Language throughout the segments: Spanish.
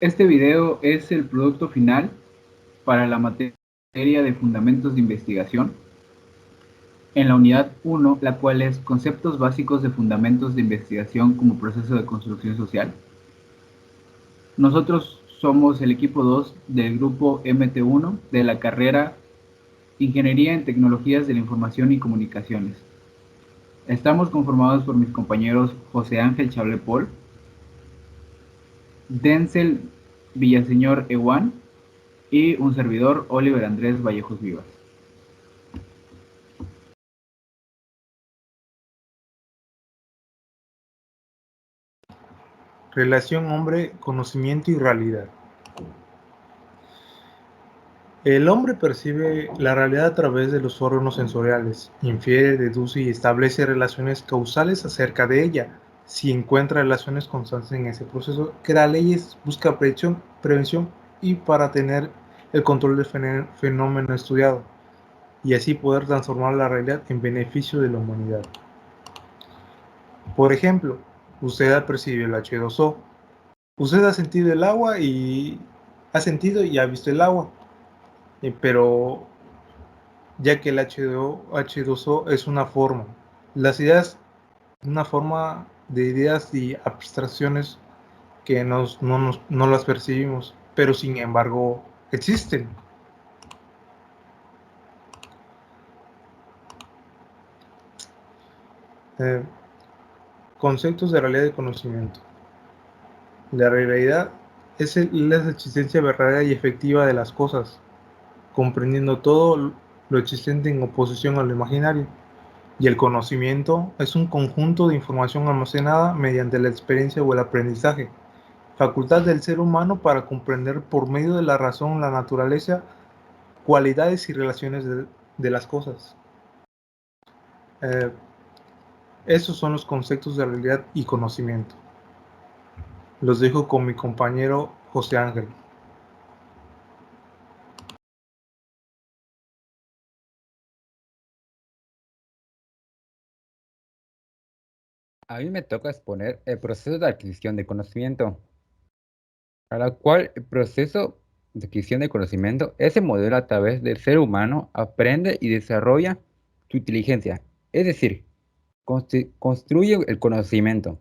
Este video es el producto final para la materia de Fundamentos de Investigación en la unidad 1, la cual es Conceptos básicos de Fundamentos de Investigación como proceso de construcción social. Nosotros somos el equipo 2 del grupo MT1 de la carrera Ingeniería en Tecnologías de la Información y Comunicaciones. Estamos conformados por mis compañeros José Ángel Chablepol, Denzel Villaseñor Ewan y un servidor, Oliver Andrés Vallejos Vivas. Relación hombre-conocimiento y realidad. El hombre percibe la realidad a través de los órganos sensoriales, infiere, deduce y establece relaciones causales acerca de ella. Si encuentra relaciones constantes en ese proceso, crea leyes, busca prevención y para tener el control del fenómeno estudiado, y así poder transformar la realidad en beneficio de la humanidad. Por ejemplo, usted ha percibido el H2O. Usted ha sentido el agua y ha visto el agua, pero ya que el H2O es una forma, las ideas, una forma de ideas y abstracciones que no las percibimos, pero sin embargo existen. Eh, Conceptos de realidad y conocimiento. La realidad es la existencia verdadera y efectiva de las cosas, comprendiendo todo lo existente en oposición a lo imaginario. Y el conocimiento es un conjunto de información almacenada mediante la experiencia o el aprendizaje, facultad del ser humano para comprender por medio de la razón la naturaleza, cualidades y relaciones de las cosas. Eh, Esos son los conceptos de realidad y conocimiento. Los dejo con mi compañero José Ángel. A mí me toca exponer el proceso de adquisición de conocimiento, a la cual el proceso de adquisición de conocimiento es el modelo a través del ser humano aprende y desarrolla su inteligencia, es decir, construye el conocimiento.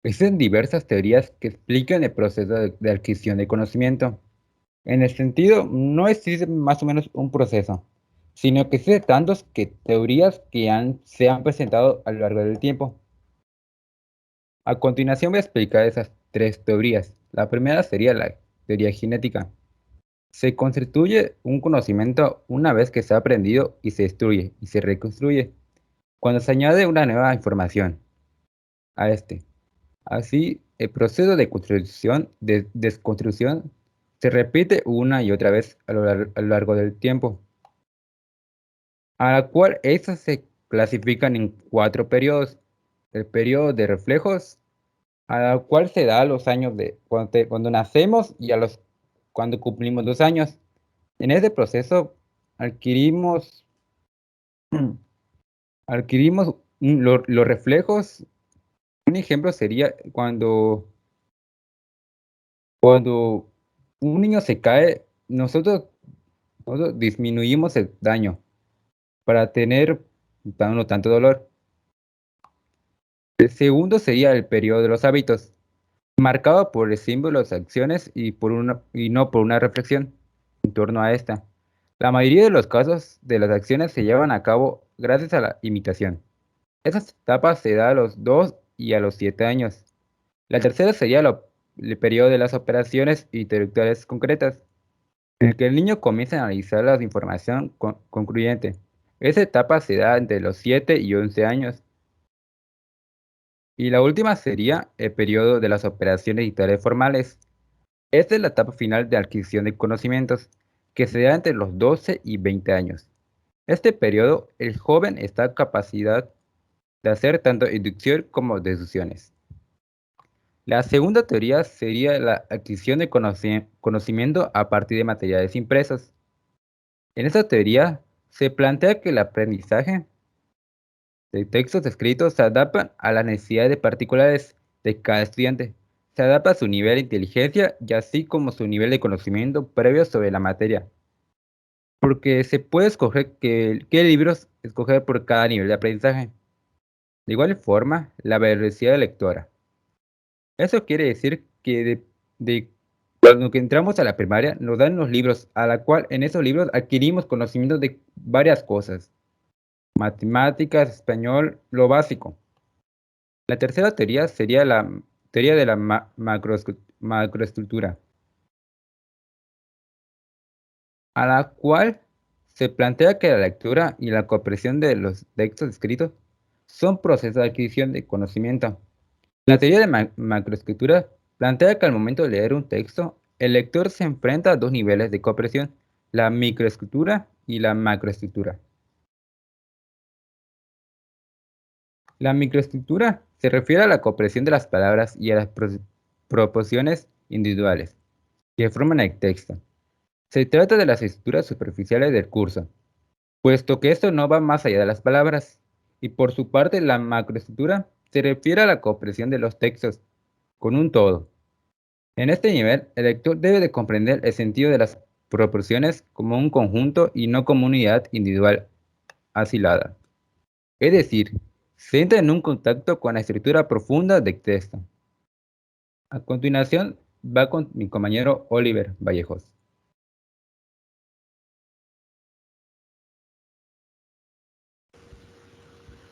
Existen diversas teorías que explican el proceso de adquisición de conocimiento. En el sentido, no existe más o menos un proceso, sino que existen tantas teorías que se han presentado a lo largo del tiempo. A continuación voy a explicar esas tres teorías. La primera sería la teoría genética. Se constituye un conocimiento una vez que se ha aprendido y se destruye y se reconstruye cuando se añade una nueva información a este. Así, el proceso de construcción, de desconstrucción, se repite una y otra vez a lo largo del tiempo, a la cual estas se clasifican en cuatro periodos. El periodo de reflejos, a la cual se da a los años de cuando nacemos y cuando cumplimos 2 años. En este proceso adquirimos, adquirimos los reflejos. Un ejemplo sería cuando un niño se cae, nosotros disminuimos el daño para tener no tanto dolor. El segundo sería el periodo de los hábitos, marcado por el símbolo, las acciones y no por una reflexión en torno a esta. La mayoría de los casos de las acciones se llevan a cabo gracias a la imitación. Esas etapas se da a los 2 y a los 7 años. La tercera sería el periodo de las operaciones intelectuales concretas, en el que el niño comienza a analizar la información concluyente. Esa etapa se da entre los 7 y 11 años. Y la última sería el periodo de las operaciones intelectuales formales. Esta es la etapa final de adquisición de conocimientos, que se da entre los 12 y 20 años. Este periodo, el joven está en capacidad de hacer tanto inducción como deducciones. La segunda teoría sería la adquisición de conocimiento a partir de materiales impresos. En esta teoría se plantea que el aprendizaje de textos escritos se adaptan a las necesidades particulares de cada estudiante, se adapta a su nivel de inteligencia y así como su nivel de conocimiento previo sobre la materia, porque se puede escoger qué libros escoger por cada nivel de aprendizaje. De igual forma, la velocidad lectora. Eso quiere decir que de cuando que entramos a la primaria nos dan los libros, a la cual en esos libros adquirimos conocimientos de varias cosas, matemáticas, español, lo básico. La tercera teoría sería la teoría de la macroestructura, a la cual se plantea que la lectura y la comprensión de los textos escritos son procesos de adquisición de conocimiento. La teoría de macroescritura plantea que al momento de leer un texto, el lector se enfrenta a dos niveles de comprensión, la microescritura y la macroescritura. La microescritura se refiere a la comprensión de las palabras y a las proporciones individuales que forman el texto. Se trata de las estructuras superficiales del curso, puesto que esto no va más allá de las palabras, y por su parte la macroescritura se refiere a la comprensión de los textos con un todo. En este nivel, el lector debe de comprender el sentido de las proporciones como un conjunto y no como una unidad individual aislada. Es decir, se entra en un contacto con la estructura profunda del texto. A continuación, va con mi compañero Oliver Vallejos.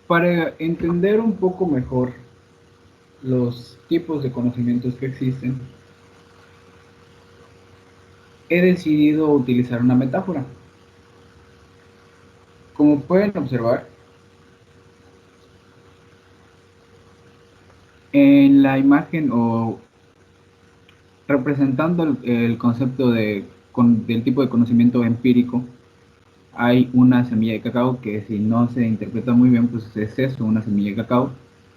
Para entender un poco mejor los tipos de conocimientos que existen, he decidido utilizar una metáfora. Como pueden observar, en la imagen o representando el concepto del tipo de conocimiento empírico, hay una semilla de cacao que, si no se interpreta muy bien, pues es eso, una semilla de cacao,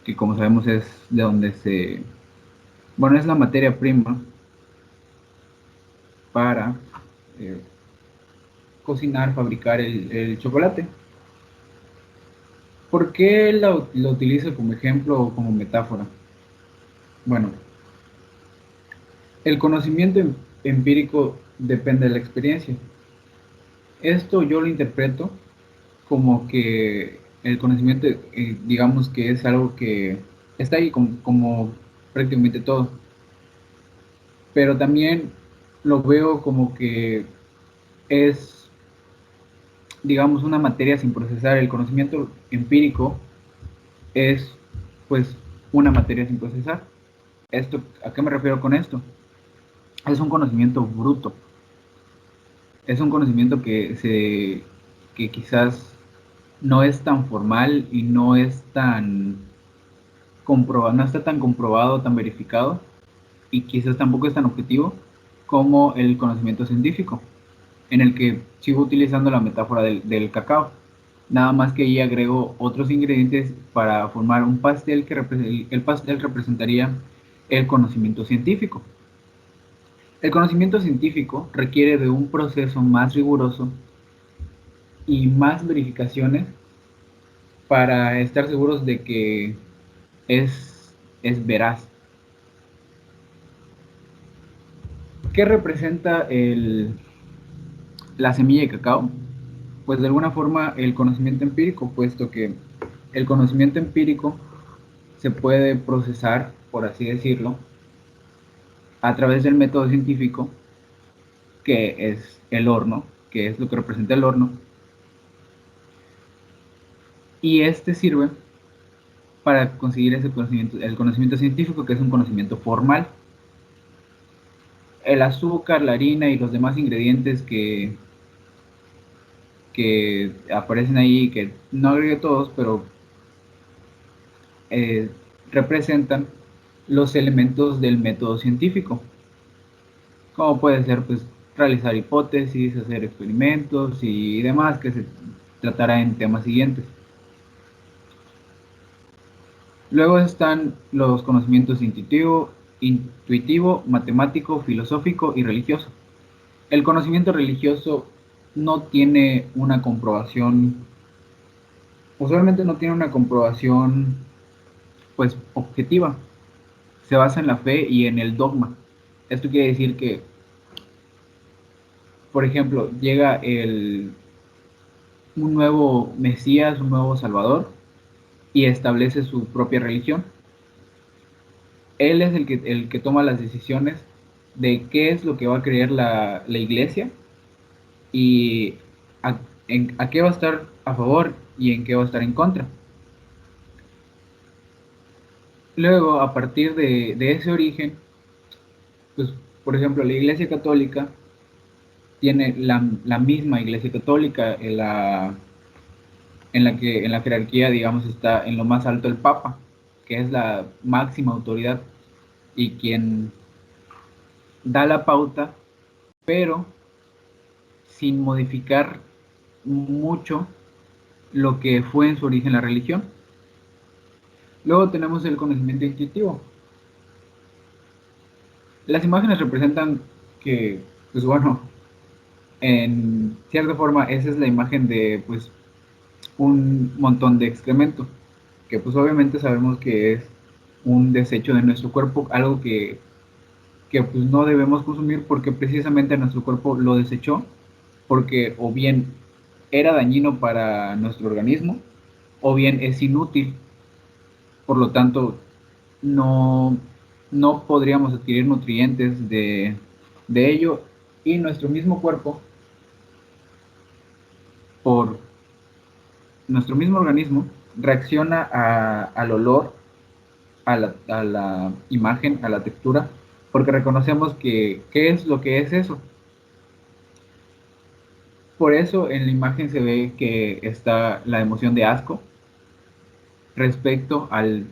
que como sabemos es de donde bueno, es la materia prima para eh, cocinar, fabricar el chocolate. ¿Por qué lo utilizo como ejemplo o como metáfora? Bueno, el conocimiento empírico depende de la experiencia. Esto yo lo interpreto como que el conocimiento, digamos que es algo que está ahí como prácticamente todo, pero también lo veo como que es, digamos, una materia sin procesar. El conocimiento empírico es, pues, una materia sin procesar. ¿A qué me refiero con esto? Es un conocimiento bruto, es un conocimiento que quizás no es tan formal y no es tan comprobado, no está tan comprobado, tan verificado, y quizás tampoco es tan objetivo como el conocimiento científico, en el que sigo utilizando la metáfora del cacao. Nada más que ahí agrego otros ingredientes para formar un pastel el pastel representaría el conocimiento científico. El conocimiento científico requiere de un proceso más riguroso y más verificaciones para estar seguros de que es veraz. ¿Qué representa la semilla de cacao? Pues de alguna forma el conocimiento empírico, puesto que el conocimiento empírico se puede procesar, por así decirlo, a través del método científico, que es el horno, que es lo que representa el horno, y este sirve para conseguir ese conocimiento, el conocimiento científico, que es un conocimiento formal. El azúcar, la harina y los demás ingredientes que aparecen ahí, que no agregué todos, pero eh, representan los elementos del método científico, como puede ser, pues, realizar hipótesis, hacer experimentos y demás, que se tratará en temas siguientes. Luego están los conocimientos intuitivo, matemático, filosófico y religioso. El conocimiento religioso no tiene una comprobación, usualmente no tiene una comprobación, pues, objetiva. se basa en la fe y en el dogma. Esto quiere decir que, por ejemplo, llega un nuevo Mesías, un nuevo Salvador, y establece su propia religión. Él es el que toma las decisiones de qué es lo que va a creer la iglesia y a, a qué va a estar a favor y en qué va a estar en contra. Luego, a partir de ese origen, pues, por ejemplo, la Iglesia Católica tiene la misma Iglesia Católica en la jerarquía, digamos, está en lo más alto el Papa, que es la máxima autoridad y quien da la pauta, pero sin modificar mucho lo que fue en su origen la religión. Luego tenemos el conocimiento intuitivo. Las imágenes representan que, pues bueno, en cierta forma esa es la imagen de pues un montón de excremento, que pues obviamente sabemos que es un desecho de nuestro cuerpo, algo que pues no debemos consumir porque precisamente nuestro cuerpo lo desechó, porque o bien era dañino para nuestro organismo, o bien es inútil, por lo tanto no, no podríamos adquirir nutrientes de ello, y nuestro mismo cuerpo, por nuestro mismo organismo, reacciona al olor, a la imagen, a la textura, porque reconocemos que qué es lo que es eso. Por eso en la imagen se ve que está la emoción de asco respecto al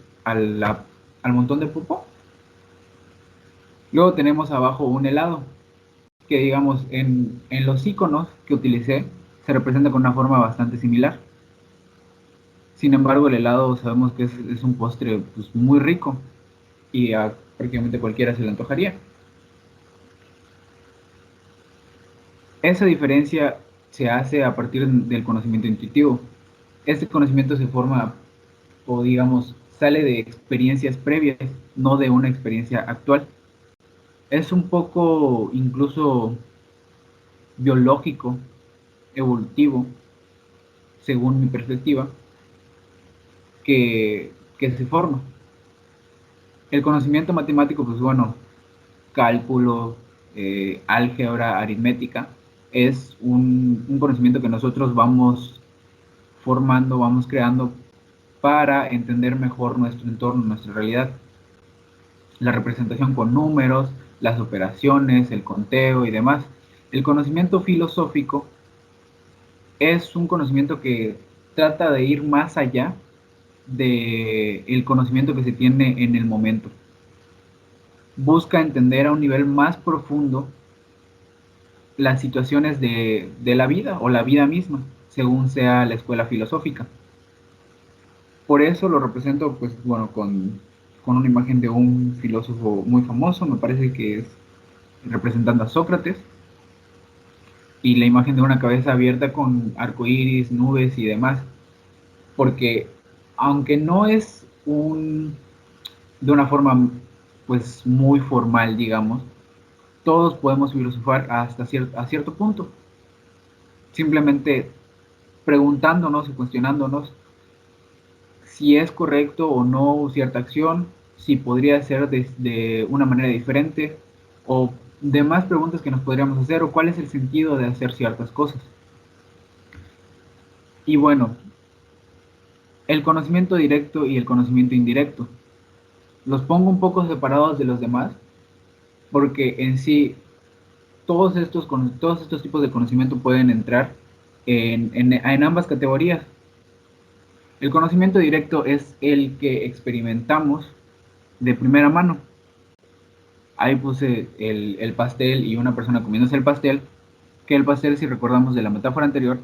montón de popó. Luego tenemos abajo un helado, que digamos en los iconos que utilicé se representa con una forma bastante similar. Sin embargo, el helado sabemos que es un postre pues, muy rico y a prácticamente cualquiera se le antojaría. Esa diferencia se hace a partir del conocimiento intuitivo. Este conocimiento se forma o digamos sale de experiencias previas, no de una experiencia actual. Es un poco incluso biológico, evolutivo, según mi perspectiva, que se forma. El conocimiento matemático, pues bueno, cálculo, álgebra, aritmética, es un conocimiento que nosotros vamos formando, vamos creando para entender mejor nuestro entorno, nuestra realidad. La representación con números, las operaciones, el conteo y demás. El conocimiento filosófico es un conocimiento que trata de ir más allá del conocimiento que se tiene en el momento. Busca entender a un nivel más profundo las situaciones de la vida o la vida misma, según sea la escuela filosófica. Por eso lo represento, pues bueno, con una imagen de un filósofo muy famoso, me parece que es representando a Sócrates, y la imagen de una cabeza abierta con arcoíris, nubes y demás, porque aunque no es de una forma pues muy formal, digamos, todos podemos filosofar hasta a cierto punto, simplemente preguntándonos y cuestionándonos si es correcto o no cierta acción, si podría ser de una manera diferente, o demás preguntas que nos podríamos hacer, o cuál es el sentido de hacer ciertas cosas. Y bueno, el conocimiento directo y el conocimiento indirecto. Los pongo un poco separados de los demás, porque en sí todos estos tipos de conocimiento pueden entrar en ambas categorías. El conocimiento directo es el que experimentamos de primera mano. Ahí puse el pastel y una persona comiéndose el pastel, que el pastel, si recordamos de la metáfora anterior,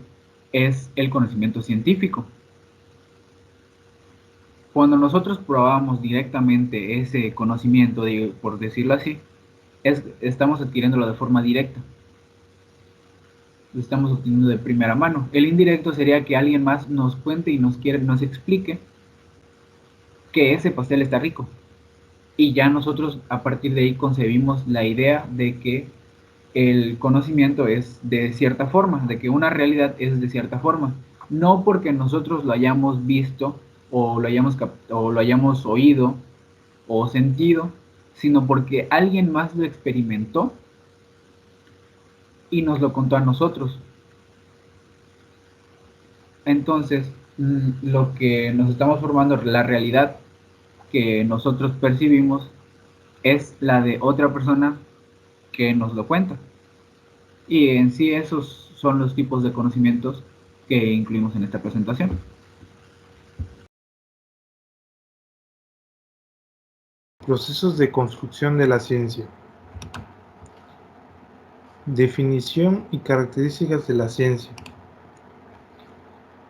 es el conocimiento científico. Cuando nosotros probamos directamente ese conocimiento, por decirlo así, estamos adquiriéndolo de forma directa. Lo estamos obteniendo de primera mano. El indirecto sería que alguien más nos cuente y nos explique que ese pastel está rico. y ya nosotros a partir de ahí concebimos la idea de que el conocimiento es de cierta forma, de que una realidad es de cierta forma, no porque nosotros lo hayamos visto o o lo hayamos oído o sentido, sino porque alguien más lo experimentó y nos lo contó a nosotros. Entonces, lo que nos estamos formando, la realidad que nosotros percibimos, es la de otra persona que nos lo cuenta. Y en sí esos son los tipos de conocimientos que incluimos en esta presentación. Procesos de construcción de la ciencia. Definición y características de la ciencia.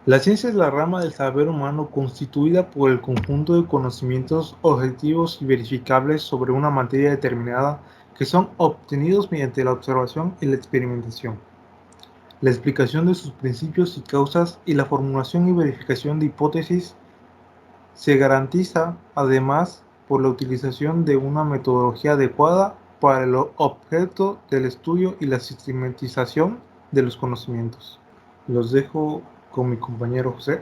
La ciencia es la rama del saber humano constituida por el conjunto de conocimientos objetivos y verificables sobre una materia determinada que son obtenidos mediante la observación y la experimentación, la explicación de sus principios y causas y la formulación y verificación de hipótesis. Se garantiza, además, por la utilización de una metodología adecuada para el objeto del estudio y la sistematización de los conocimientos. Los dejo con mi compañero José.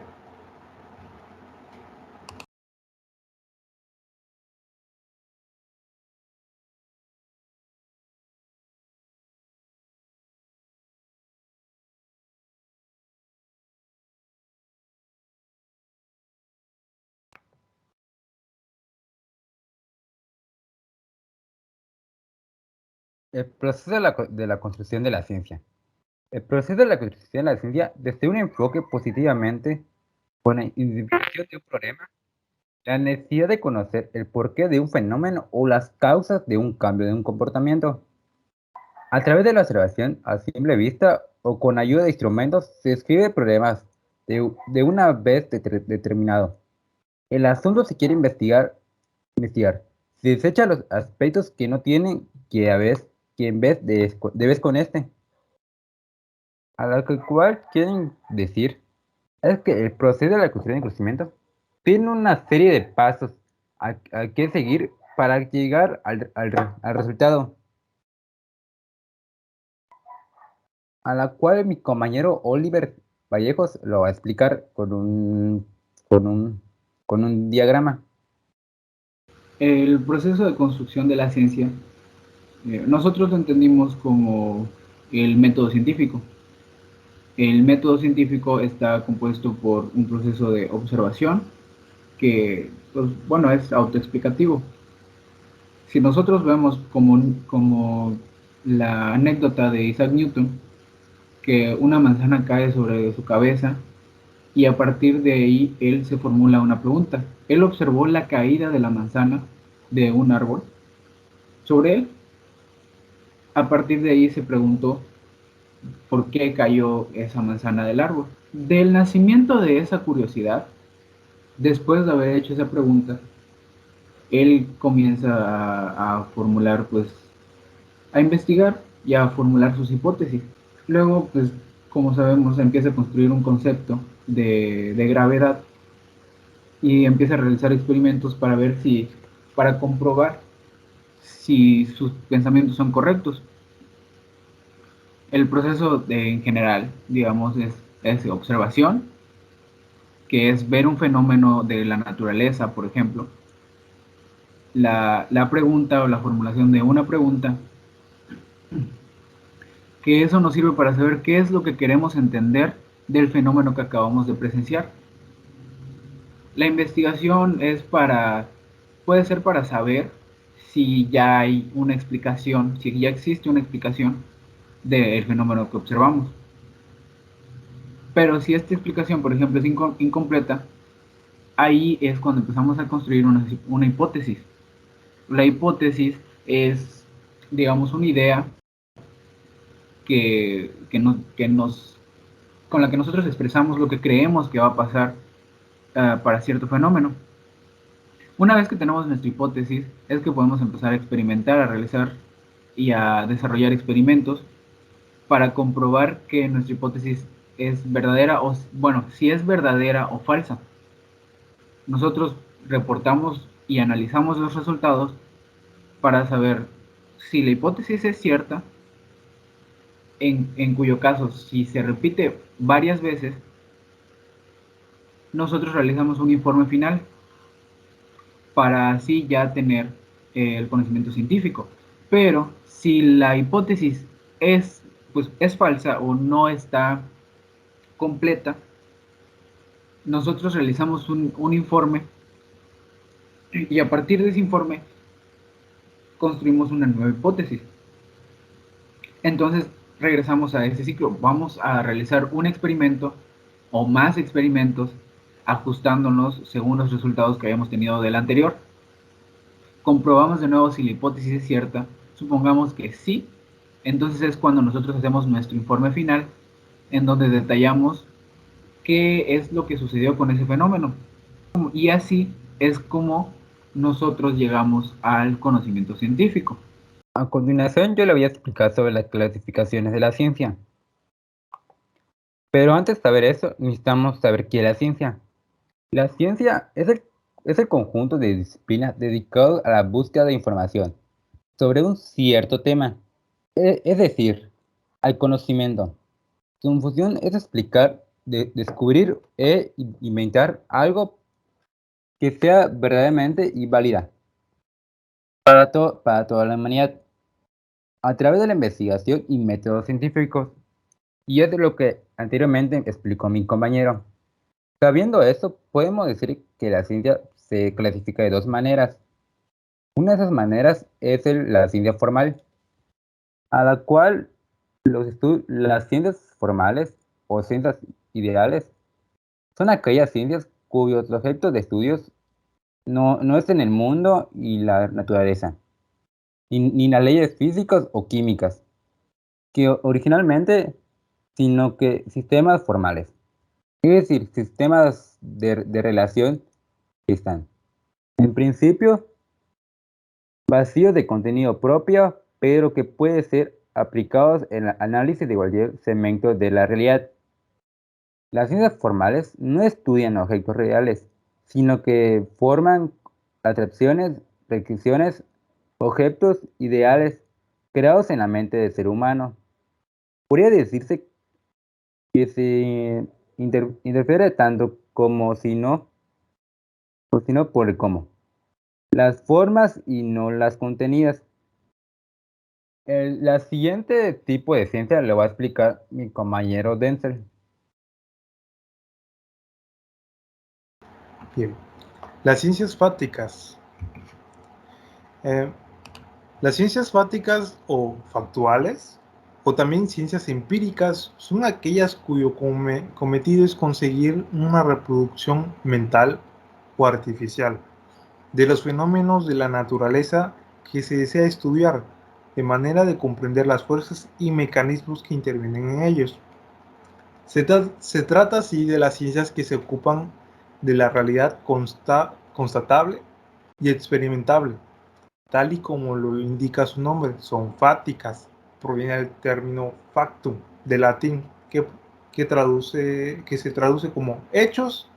El proceso de la construcción de la ciencia. El proceso de la construcción de la ciencia, desde un enfoque positivamente, con la identificación de un problema, la necesidad de conocer el porqué de un fenómeno o las causas de un cambio de un comportamiento. A través de la observación a simple vista o con ayuda de instrumentos se escribe problemas de una vez determinado. El asunto se quiere investigar. Se desecha los aspectos que no tienen que en vez de vez con este. A lo que cual quieren decir es que el proceso de la construcción de conocimiento tiene una serie de pasos a que seguir para llegar al resultado, a la cual mi compañero Oliver Vallejos lo va a explicar con un, con un diagrama. El proceso de construcción de la ciencia, nosotros lo entendimos como el método científico. El método científico está compuesto por un proceso de observación que, pues, bueno, es autoexplicativo. Si nosotros vemos como la anécdota de Isaac Newton, que una manzana cae sobre su cabeza y a partir de ahí él se formula una pregunta. Él observó la caída de la manzana de un árbol sobre él. A partir de ahí se preguntó por qué cayó esa manzana del árbol. Del nacimiento de esa curiosidad, después de haber hecho esa pregunta, él comienza a formular, pues, a investigar y a formular sus hipótesis. Luego, pues, como sabemos, empieza a construir un concepto de gravedad y empieza a realizar experimentos para ver para comprobar si sus pensamientos son correctos. El proceso en general, digamos, es observación, que es ver un fenómeno de la naturaleza, por ejemplo, la pregunta o la formulación de una pregunta, que eso nos sirve para saber qué es lo que queremos entender del fenómeno que acabamos de presenciar. La investigación puede ser para saber si ya hay una explicación, si ya existe una explicación del fenómeno que observamos. Pero si esta explicación, por ejemplo, es incompleta, ahí es cuando empezamos a construir una hipótesis. La hipótesis es, digamos, una idea con la que nosotros expresamos lo que creemos que va a pasar para cierto fenómeno. Una vez que tenemos nuestra hipótesis, es que podemos empezar a experimentar, a realizar y a desarrollar experimentos para comprobar que nuestra hipótesis es verdadera o, bueno, si es verdadera o falsa. Nosotros reportamos y analizamos los resultados para saber si la hipótesis es cierta, en cuyo caso, si se repite varias veces, nosotros realizamos un informe final para así ya tener el conocimiento científico. Pero si la hipótesis es falsa o no está completa, nosotros realizamos un informe y a partir de ese informe construimos una nueva hipótesis. Entonces regresamos a ese ciclo. Vamos a realizar un experimento o más experimentos ajustándonos según los resultados que habíamos tenido del anterior. Comprobamos de nuevo si la hipótesis es cierta. Supongamos que sí. Entonces es cuando nosotros hacemos nuestro informe final en donde detallamos qué es lo que sucedió con ese fenómeno. Y así es como nosotros llegamos al conocimiento científico. A continuación, yo le voy a explicar sobre las clasificaciones de la ciencia. Pero antes de saber eso, necesitamos saber qué es la ciencia. La ciencia es el conjunto de disciplinas dedicadas a la búsqueda de información sobre un cierto tema, es decir, al conocimiento. Su función es explicar, descubrir e inventar algo que sea verdaderamente y válida para toda la humanidad a través de la investigación y métodos científicos. Y es de lo que anteriormente explicó mi compañero. Sabiendo esto, podemos decir que la ciencia se clasifica de dos maneras. Una de esas maneras es la ciencia formal, a la cual las ciencias formales o ciencias ideales son aquellas ciencias cuyos objetos de estudios no es en el mundo y la naturaleza, ni las leyes físicas o químicas, que originalmente, sino que sistemas formales, es decir, sistemas de relación que están, en principio, vacíos de contenido propio, pero que pueden ser aplicados en el análisis de cualquier segmento de la realidad. Las ciencias formales no estudian objetos reales, sino que forman atracciones, predicciones, objetos ideales creados en la mente del ser humano. Podría decirse que se interfiere tanto como si no, o si no por el cómo. Las formas y no las contenidas. La siguiente tipo de ciencia lo va a explicar mi compañero Denzel. Bien. Las ciencias fácticas. Eh, las ciencias fácticas o factuales, o también ciencias empíricas, son aquellas cuyo cometido es conseguir una reproducción mental o artificial de los fenómenos de la naturaleza que se desea estudiar, de manera de comprender las fuerzas y mecanismos que intervienen en ellos. Se trata así de las ciencias que se ocupan de la realidad constatable y experimentable, tal y como lo indica su nombre. Son fácticas, proviene del término factum, de latín, que se traduce como hechos,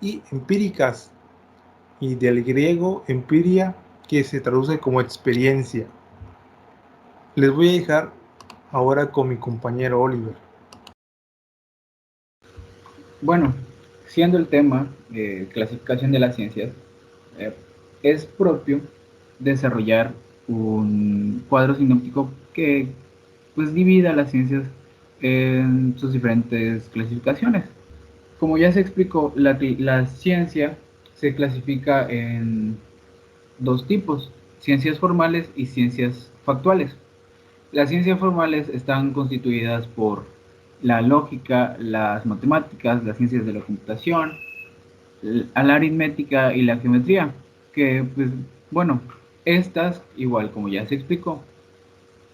y empíricas, y del griego empiria, que se traduce como experiencia. Les voy a dejar ahora con mi compañero Oliver. Bueno, siendo el tema clasificación de las ciencias, eh, es propio desarrollar un cuadro sinóptico que pues divida las ciencias en sus diferentes clasificaciones. Como ya se explicó, la ciencia se clasifica en dos tipos: ciencias formales y ciencias factuales. Las ciencias formales están constituidas por la lógica, las matemáticas, las ciencias de la computación, la aritmética y la geometría, que pues bueno, estas, igual como ya se explicó,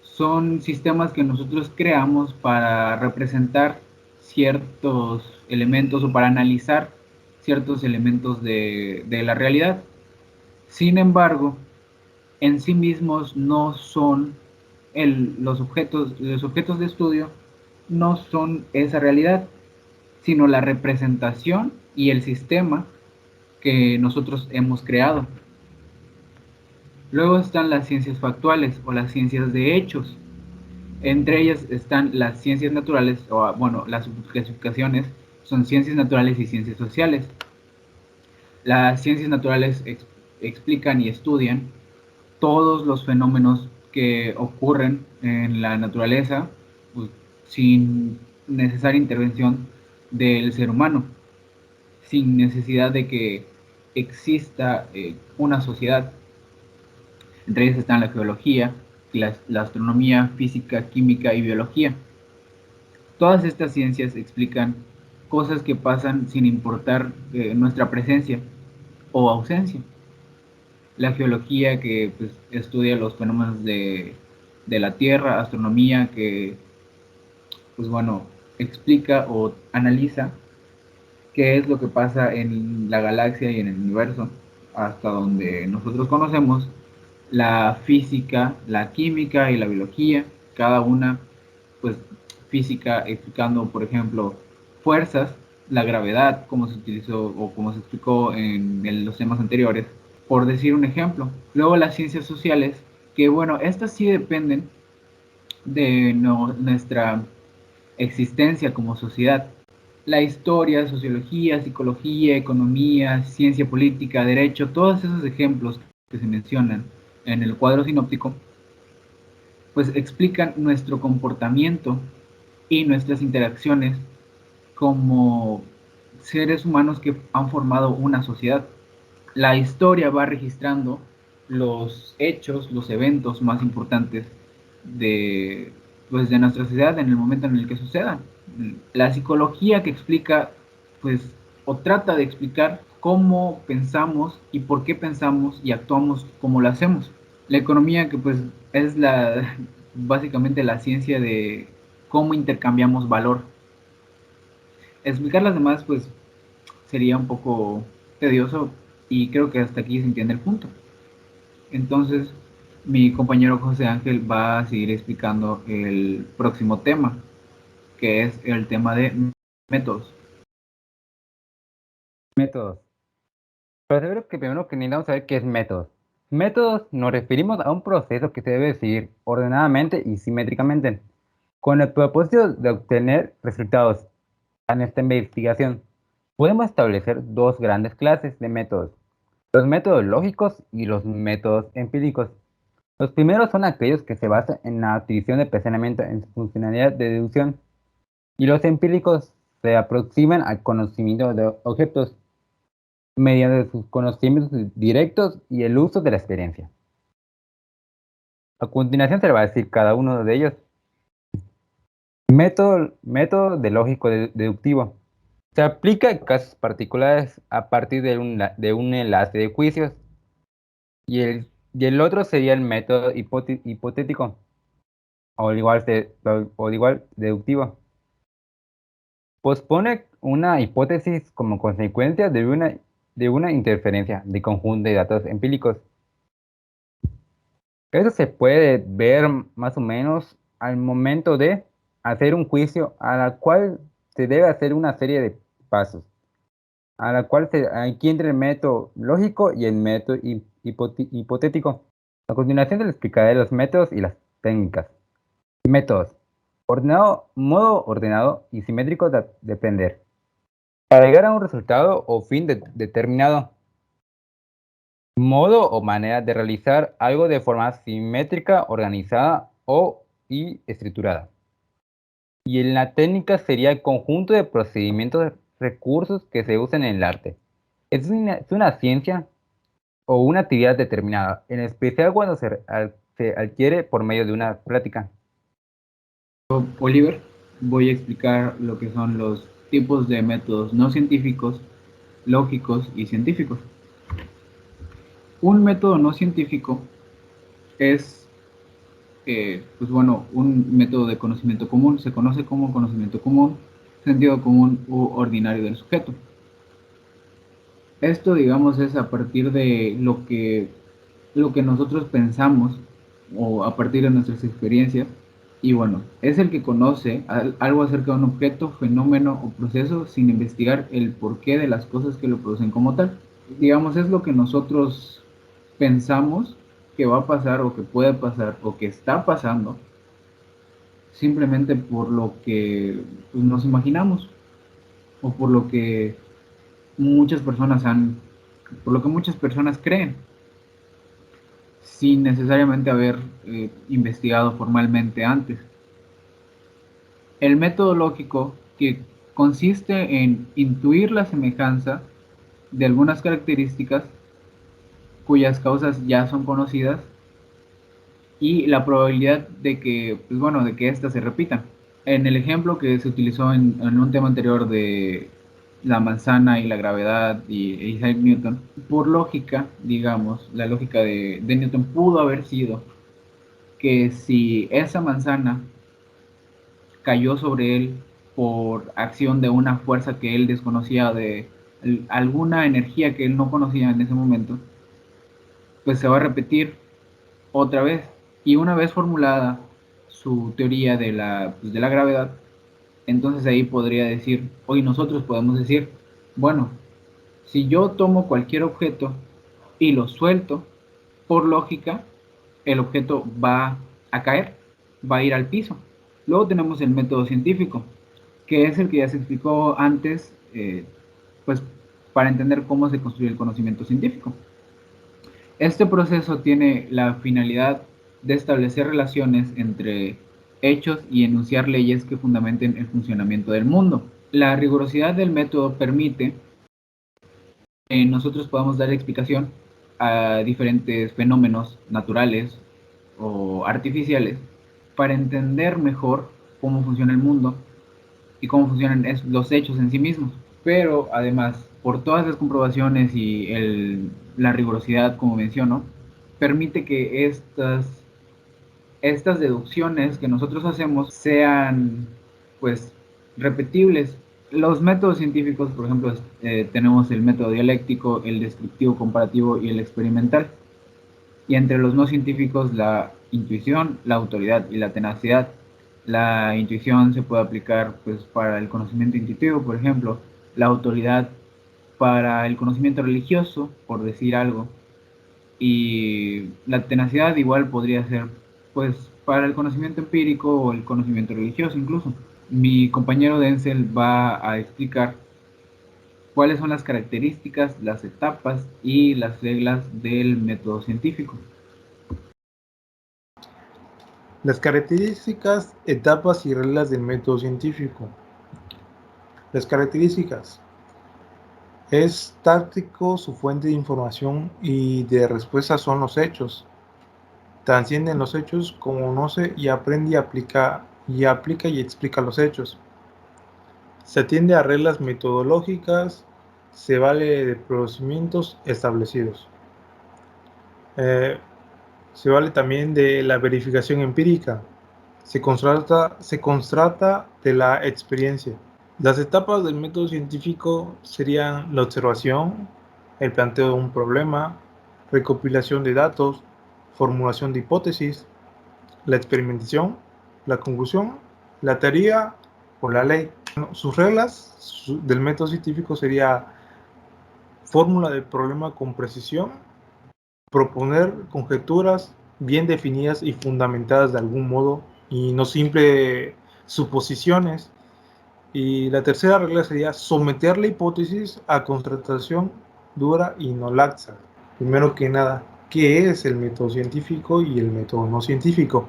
son sistemas que nosotros creamos para representar ciertos elementos o para analizar ciertos elementos de la realidad. Sin embargo, en sí mismos no son los objetos de estudio no son esa realidad, sino la representación y el sistema que nosotros hemos creado. Luego están las ciencias factuales o las ciencias de hechos. Entre ellas están las ciencias naturales, o bueno, las subclasificaciones son ciencias naturales y ciencias sociales. Las ciencias naturales explican y estudian todos los fenómenos que ocurren en la naturaleza, pues, sin necesaria intervención del ser humano, sin necesidad de que exista una sociedad. Entre ellas están la geología, la astronomía, física, química y biología. Todas estas ciencias explican cosas que pasan sin importar nuestra presencia o ausencia. La geología, que pues, estudia los fenómenos de la Tierra; astronomía, que pues bueno, explica o analiza qué es lo que pasa en la galaxia y en el universo hasta donde nosotros conocemos; la física, la química y la biología, cada una, pues física explicando, por ejemplo, fuerzas; la gravedad, como se utilizó o como se explicó en los temas anteriores, por decir un ejemplo. Luego las ciencias sociales, que bueno, estas sí dependen de nuestra existencia como sociedad. La historia, sociología, psicología, economía, ciencia política, derecho, todos esos ejemplos que se mencionan en el cuadro sinóptico, pues explican nuestro comportamiento y nuestras interacciones como seres humanos que han formado una sociedad. La historia va registrando los hechos, los eventos más importantes de, pues, de nuestra sociedad en el momento en el que sucedan. La psicología, que explica, pues, o trata de explicar cómo pensamos y por qué pensamos y actuamos como lo hacemos. La economía, que pues es básicamente la ciencia de cómo intercambiamos valor. Explicar las demás pues sería un poco tedioso, y creo que hasta aquí se entiende el punto. Entonces, mi compañero José Ángel va a seguir explicando el próximo tema, que es el tema de métodos. Métodos. Pero seguro que primero que necesitamos saber qué es métodos. Métodos nos referimos a un proceso que se debe seguir ordenadamente y simétricamente, con el propósito de obtener resultados. En esta investigación podemos establecer dos grandes clases de métodos: los métodos lógicos y los métodos empíricos. Los primeros son aquellos que se basan en la adquisición de pensamiento en su funcionalidad de deducción, y los empíricos se aproximan al conocimiento de objetos mediante sus conocimientos directos y el uso de la experiencia. A continuación se le va a decir cada uno de ellos. Método de lógico deductivo. Se aplica en casos particulares a partir de un enlace de juicios, y el otro sería el método hipotético, o igual deductivo. Pospone una hipótesis como consecuencia de una interferencia de conjunto de datos empíricos. Eso se puede ver más o menos al momento de hacer un juicio, a la cual se debe hacer una serie de pasos, a la cual aquí entra el método lógico y el método hipotético. A continuación se les explicaré los métodos y las técnicas. Métodos. Modo ordenado y simétrico de aprender, para llegar a un resultado o fin determinado. Modo o manera de realizar algo de forma simétrica, organizada y estructurada. Y en la técnica sería el conjunto de procedimientos, recursos que se usan en el arte. Es una ciencia o una actividad determinada, en especial cuando se adquiere por medio de una práctica. Oliver, voy a explicar lo que son los tipos de métodos no científicos, lógicos y científicos. Un método no científico es, pues bueno, un método de conocimiento común. Se conoce como conocimiento común, sentido común u ordinario del sujeto. Esto, digamos, es a partir de lo que nosotros pensamos, o a partir de nuestras experiencias, y bueno, es el que conoce algo acerca de un objeto, fenómeno o proceso sin investigar el porqué de las cosas que lo producen como tal. Digamos, es lo que nosotros pensamos que va a pasar o que puede pasar o que está pasando simplemente por lo que pues, nos imaginamos o por lo que por lo que muchas personas creen, sin necesariamente haber investigado formalmente antes. El método lógico, que consiste en intuir la semejanza de algunas características cuyas causas ya son conocidas y la probabilidad de que, pues bueno, de que éstas se repitan. En el ejemplo que se utilizó en un tema anterior de la manzana y la gravedad y Isaac Newton, por lógica, digamos, la lógica de Newton pudo haber sido que si esa manzana cayó sobre él por acción de una fuerza que él desconocía, de alguna energía que él no conocía en ese momento, pues se va a repetir otra vez. Y una vez formulada su teoría pues, de la gravedad, entonces ahí podría decir, hoy nosotros podemos decir, bueno, si yo tomo cualquier objeto y lo suelto, por lógica, el objeto va a caer, va a ir al piso. Luego tenemos el método científico, que es el que ya se explicó antes, pues para entender cómo se construye el conocimiento científico. Este proceso tiene la finalidad de establecer relaciones entre hechos y enunciar leyes que fundamenten el funcionamiento del mundo. La rigurosidad del método permite que nosotros podamos dar explicación a diferentes fenómenos naturales o artificiales para entender mejor cómo funciona el mundo y cómo funcionan los hechos en sí mismos. Pero además, por todas las comprobaciones y la rigurosidad, como menciono, permite que estas deducciones que nosotros hacemos sean, pues, repetibles. Los métodos científicos, por ejemplo, tenemos el método dialéctico, el descriptivo comparativo y el experimental. Y entre los no científicos, la intuición, la autoridad y la tenacidad. La intuición se puede aplicar pues, para el conocimiento intuitivo, por ejemplo, la autoridad para el conocimiento religioso, por decir algo, y la tenacidad igual podría ser pues para el conocimiento empírico o el conocimiento religioso incluso. Mi compañero Denzel va a explicar cuáles son las características, las etapas y las reglas del método científico. Las características, etapas y reglas del método científico. Las características. Es táctico, su fuente de información y de respuesta son los hechos. Trascienden los hechos, conoce y aprende y aplica y explica los hechos. Se atiende a reglas metodológicas, se vale de procedimientos establecidos. Se vale también de la verificación empírica. Se constata de la experiencia. Las etapas del método científico serían la observación, el planteo de un problema, recopilación de datos, formulación de hipótesis, la experimentación, la conclusión, la teoría o la ley. Sus reglas del método científico sería fórmula del problema con precisión, proponer conjeturas bien definidas y fundamentadas de algún modo y no simple suposiciones. Y la tercera regla sería someter la hipótesis a constatación dura y no laxa. Primero que nada, ¿qué es el método científico y el método no científico?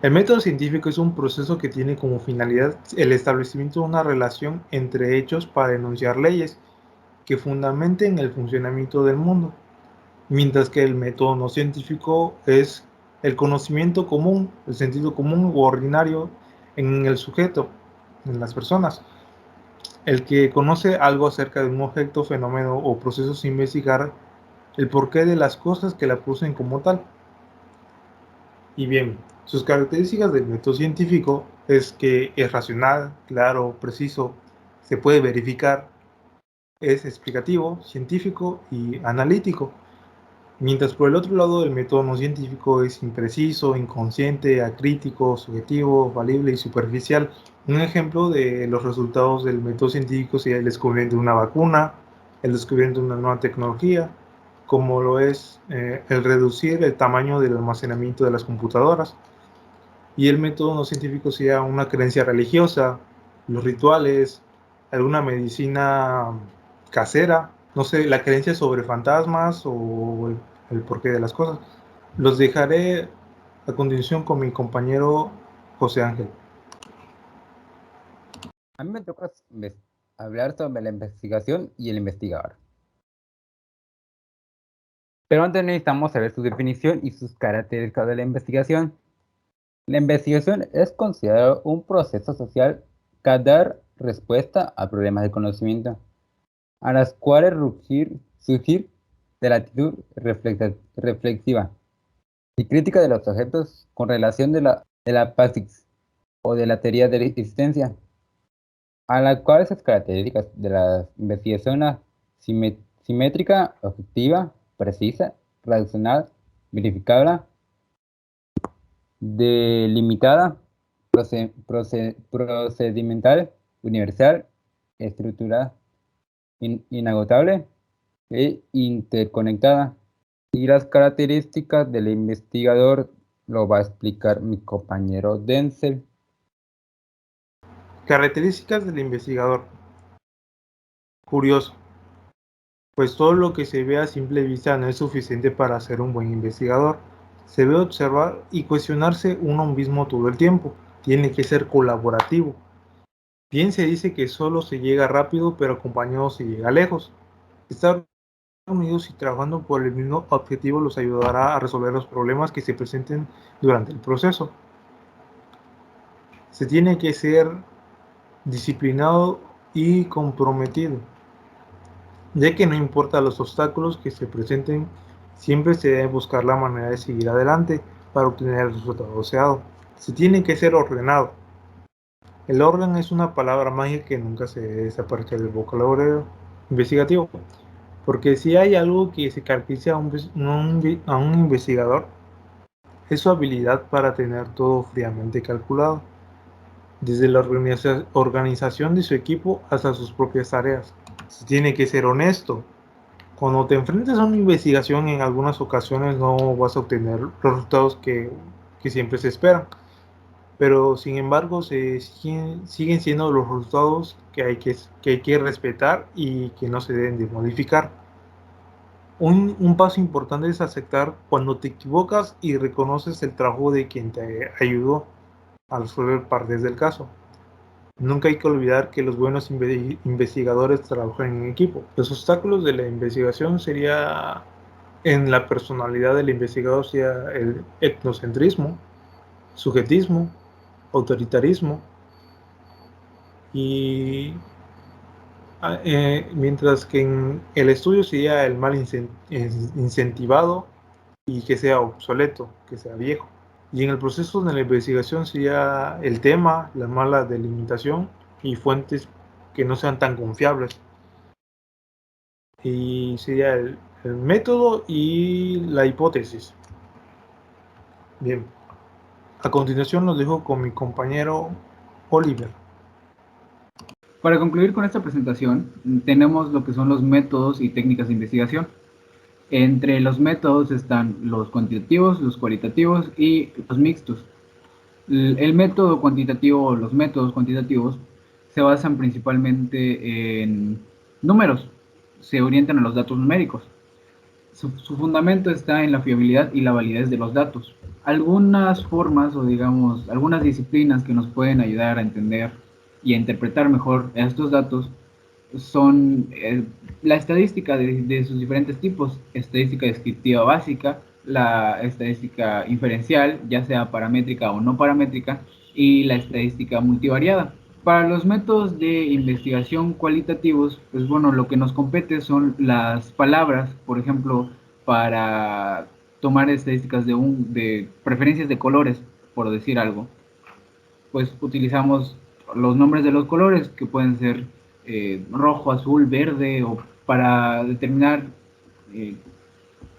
El método científico es un proceso que tiene como finalidad el establecimiento de una relación entre hechos para enunciar leyes que fundamenten el funcionamiento del mundo, mientras que el método no científico es el conocimiento común, el sentido común o ordinario en el sujeto, en las personas. El que conoce algo acerca de un objeto, fenómeno o proceso sin investigar el porqué de las cosas que la producen como tal. Y bien, sus características del método científico es que es racional, claro, preciso, se puede verificar, es explicativo, científico y analítico. Mientras por el otro lado el método no científico es impreciso, inconsciente, acrítico, subjetivo, falible y superficial. Un ejemplo de los resultados del método científico sería el descubrimiento de una vacuna, el descubrimiento de una nueva tecnología, como lo es el reducir el tamaño del almacenamiento de las computadoras. Y el método no científico sería una creencia religiosa, los rituales, alguna medicina casera, no sé, la creencia sobre fantasmas o el porqué de las cosas. Los dejaré a continuación con mi compañero José Ángel. A mí me toca hablar sobre la investigación y el investigador. Pero antes necesitamos saber su definición y sus características de la investigación. La investigación es considerado un proceso social que da respuesta a problemas de conocimiento, a las cuales surgir de la actitud reflexiva y crítica de los objetos con relación de la praxis o de la teoría de la existencia, a la cual esas características de la investigación simétrica, objetiva, precisa, racional, verificable, delimitada, procedimental, universal, estructurada, inagotable e interconectada. Y las características del investigador lo va a explicar mi compañero Denzel. Características del investigador. Curioso, pues todo lo que se ve a simple vista no es suficiente para ser un buen investigador. Se debe observar y cuestionarse uno mismo todo el tiempo. Tiene que ser colaborativo. Bien se dice que solo se llega rápido, pero acompañado se llega lejos. Estar unidos y trabajando por el mismo objetivo los ayudará a resolver los problemas que se presenten durante el proceso. Se tiene que ser disciplinado y comprometido, ya que no importa los obstáculos que se presenten, siempre se debe buscar la manera de seguir adelante para obtener el resultado deseado. Se tiene que ser ordenado. El orden es una palabra mágica que nunca se debe desaparecer del vocabulario investigativo, porque si hay algo que se caracteriza a un investigador, es su habilidad para tener todo fríamente calculado, desde la organización de su equipo hasta sus propias tareas. Se tiene que ser honesto. Cuando te enfrentas a una investigación, en algunas ocasiones no vas a obtener los resultados que siempre se esperan, pero sin embargo siguen siendo los resultados que hay que respetar y que no se deben de modificar. Un paso importante es aceptar cuando te equivocas y reconoces el trabajo de quien te ayudó a resolver partes del caso. Nunca hay que olvidar que los buenos investigadores trabajan en equipo. Los obstáculos de la investigación sería en la personalidad del investigador, sería el etnocentrismo, sujetismo, autoritarismo, y mientras que en el estudio sería el mal incentivado y que sea obsoleto, que sea viejo. Y en el proceso de la investigación sería el tema, la mala delimitación y fuentes que no sean tan confiables. Y sería el método y la hipótesis. Bien, a continuación los dejo con mi compañero Oliver. Para concluir con esta presentación, tenemos lo que son los métodos y técnicas de investigación. Entre los métodos están los cuantitativos, los cualitativos y los mixtos. El método cuantitativo o los métodos cuantitativos se basan principalmente en números, se orientan a los datos numéricos. Su fundamento está en la fiabilidad y la validez de los datos. Algunas formas o digamos algunas disciplinas que nos pueden ayudar a entender y a interpretar mejor estos datos son la estadística de sus diferentes tipos: estadística descriptiva básica, la estadística inferencial, ya sea paramétrica o no paramétrica, y la estadística multivariada. Para los métodos de investigación cualitativos, pues bueno, lo que nos compete son las palabras. Por ejemplo, para tomar estadísticas de preferencias de colores, por decir algo, pues utilizamos los nombres de los colores, que pueden ser rojo, azul, verde, o para determinar, eh,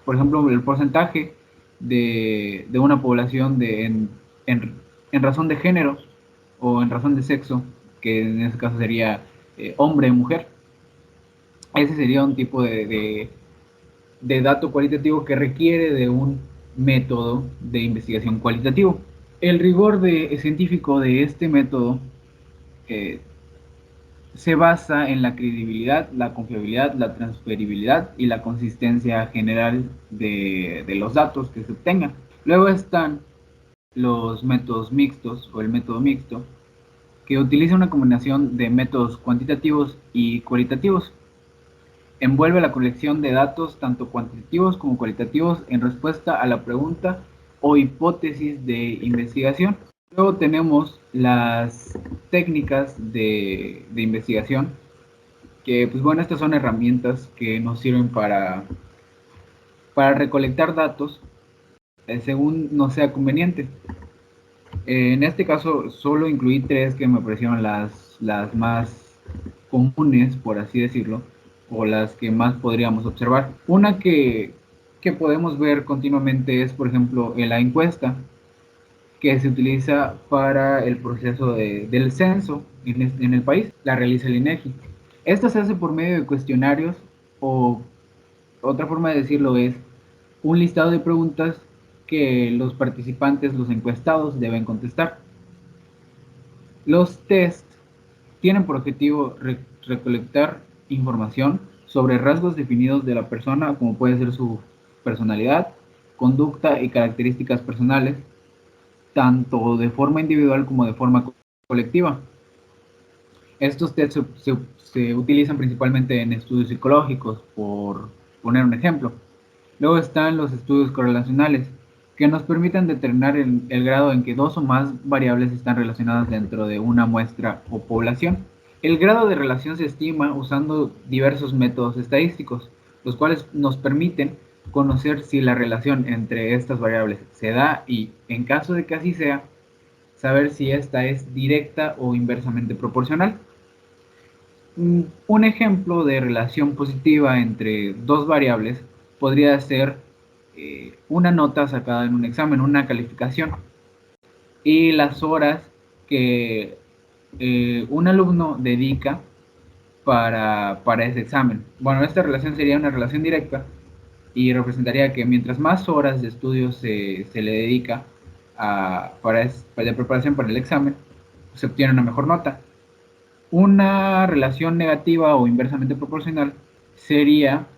por ejemplo, el porcentaje de una población en razón de género o en razón de sexo, que en este caso sería hombre o mujer. Ese sería un tipo de dato cualitativo que requiere de un método de investigación cualitativo. El rigor científico de este método se basa en la credibilidad, la confiabilidad, la transferibilidad y la consistencia general de los datos que se obtengan. Luego están los métodos mixtos o el método mixto, que utiliza una combinación de métodos cuantitativos y cualitativos. Envuelve la colección de datos tanto cuantitativos como cualitativos en respuesta a la pregunta o hipótesis de investigación. Luego tenemos las técnicas de investigación, que pues bueno, estas son herramientas que nos sirven para recolectar datos según nos sea conveniente. En este caso solo incluí tres que me parecieron las más comunes, por así decirlo, o las que más podríamos observar. Una que podemos ver continuamente es, por ejemplo, la encuesta, que se utiliza para el proceso del censo en el país, la realiza el INEGI. Esta se hace por medio de cuestionarios, o otra forma de decirlo es un listado de preguntas que los participantes, los encuestados, deben contestar. Los test tienen por objetivo recolectar información sobre rasgos definidos de la persona, como puede ser su personalidad, conducta y características personales, tanto de forma individual como de forma colectiva. Estos tests se utilizan principalmente en estudios psicológicos, por poner un ejemplo. Luego están los estudios correlacionales, que nos permiten determinar el grado en que dos o más variables están relacionadas dentro de una muestra o población. El grado de relación se estima usando diversos métodos estadísticos, los cuales nos permiten conocer si la relación entre estas variables se da y, en caso de que así sea, saber si esta es directa o inversamente proporcional. Un ejemplo de relación positiva entre dos variables podría ser una nota sacada en un examen, una calificación, y las horas que un alumno dedica para ese examen. Bueno, esta relación sería una relación directa y representaría que mientras más horas de estudio se le dedica para la preparación para el examen, se obtiene una mejor nota. Una relación negativa o inversamente proporcional sería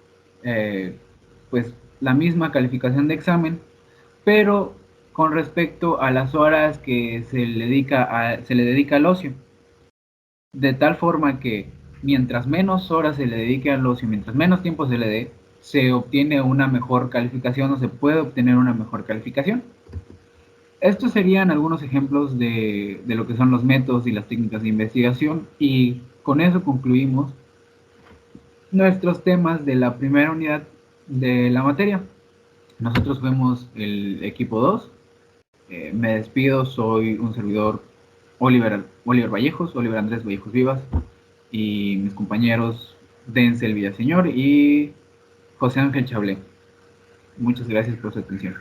pues la misma calificación de examen, pero con respecto a las horas que se le dedica al ocio. De tal forma que mientras menos horas se le dedique al ocio, mientras menos tiempo se le dé, se obtiene una mejor calificación o se puede obtener una mejor calificación. Estos serían algunos ejemplos de lo que son los métodos y las técnicas de investigación, y con eso concluimos nuestros temas de la primera unidad de la materia. Nosotros fuimos el equipo 2. Me despido, soy un servidor Oliver Vallejos, Oliver Andrés Vallejos Vivas, y mis compañeros Denzel Villaseñor y José Ángel Chablé. Muchas gracias por su atención.